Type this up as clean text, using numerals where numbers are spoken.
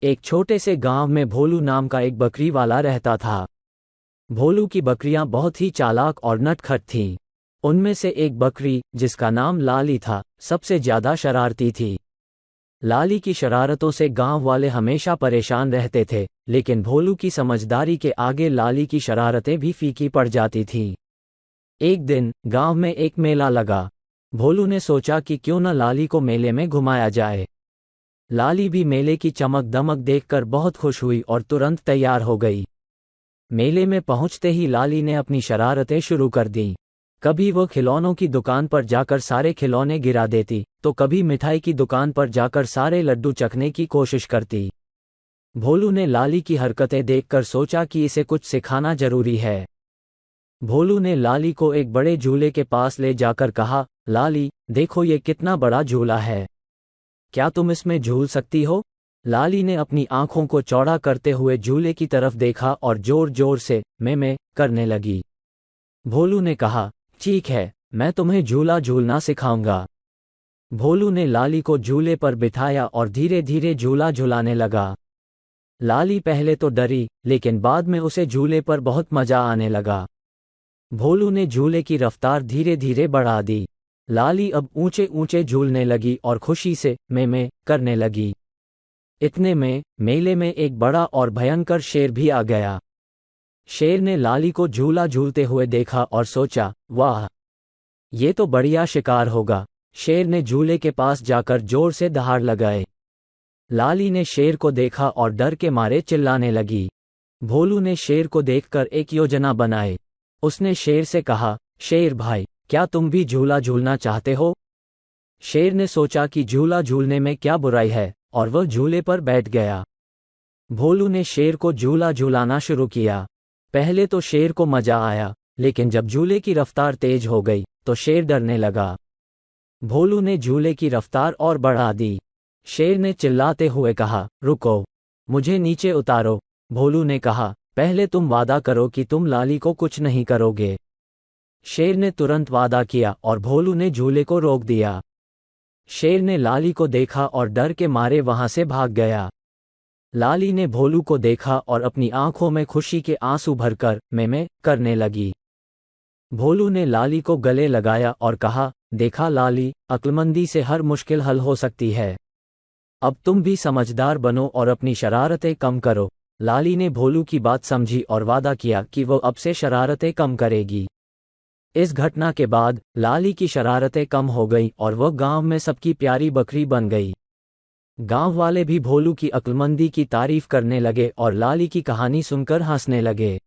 एक छोटे से गांव में भोलू नाम का एक बकरी वाला रहता था। भोलू की बकरियां बहुत ही चालाक और नटखट थीं। उनमें से एक बकरी, जिसका नाम लाली था, सबसे ज्यादा शरारती थी। लाली की शरारतों से गांव वाले हमेशा परेशान रहते थे, लेकिन भोलू की समझदारी के आगे लाली की शरारतें भी फीकी पड़ जाती थीं। एक दिन गांव में एक मेला लगा। भोलू ने सोचा कि क्यों न लाली को मेले में घुमाया जाए। लाली भी मेले की चमक दमक देखकर बहुत खुश हुई और तुरंत तैयार हो गई। मेले में पहुंचते ही लाली ने अपनी शरारतें शुरू कर दीं। कभी वो खिलौनों की दुकान पर जाकर सारे खिलौने गिरा देती, तो कभी मिठाई की दुकान पर जाकर सारे लड्डू चखने की कोशिश करती। भोलू ने लाली की हरकतें देखकर सोचा कि इसे कुछ सिखाना जरूरी है। भोलू ने लाली को एक बड़े झूले के पास ले जाकर कहा, लाली, देखो ये कितना बड़ा झूला है। क्या तुम इसमें झूल सकती हो? लाली ने अपनी आंखों को चौड़ा करते हुए झूले की तरफ देखा और जोर जोर से मैं करने लगी। भोलू ने कहा, ठीक है, मैं तुम्हें झूला झूलना सिखाऊंगा। भोलू ने लाली को झूले पर बिठाया और धीरे धीरे झूला झुलाने लगा। लाली पहले तो डरी, लेकिन बाद में उसे झूले पर बहुत मजा आने लगा। भोलू ने झूले की रफ्तार धीरे धीरे बढ़ा दी। लाली अब ऊंचे ऊंचे झूलने लगी और खुशी से मैं करने लगी। इतने में मेले में एक बड़ा और भयंकर शेर भी आ गया। शेर ने लाली को झूला झूलते हुए देखा और सोचा, वाह, ये तो बढ़िया शिकार होगा। शेर ने झूले के पास जाकर जोर से दहाड़ लगाए। लाली ने शेर को देखा और डर के मारे चिल्लाने लगी। भोलू ने शेर को देखकर एक योजना बनाई। उसने शेर से कहा, शेर भाई, क्या तुम भी झूला झूलना चाहते हो? शेर ने सोचा कि झूला झूलने में क्या बुराई है, और वह झूले पर बैठ गया। भोलू ने शेर को झूला झूलाना शुरू किया। पहले तो शेर को मजा आया, लेकिन जब झूले की रफ्तार तेज हो गई तो शेर डरने लगा। भोलू ने झूले की रफ्तार और बढ़ा दी। शेर ने चिल्लाते हुए कहा, रुको, मुझे नीचे उतारो। भोलू ने कहा, पहले तुम वादा करो कि तुम लाली को कुछ नहीं करोगे। शेर ने तुरंत वादा किया और भोलू ने झूले को रोक दिया। शेर ने लाली को देखा और डर के मारे वहां से भाग गया। लाली ने भोलू को देखा और अपनी आंखों में खुशी के आंसू भरकर मैं करने लगी। भोलू ने लाली को गले लगाया और कहा, देखा लाली, अक्लमंदी से हर मुश्किल हल हो सकती है। अब तुम भी समझदार बनो और अपनी शरारतें कम करो। लाली ने भोलू की बात समझी और वादा किया कि वो अब से शरारतें कम करेगी। इस घटना के बाद लाली की शरारतें कम हो गईं और वह गांव में सबकी प्यारी बकरी बन गई। गांव वाले भी भोलू की अक्लमंदी की तारीफ करने लगे और लाली की कहानी सुनकर हंसने लगे।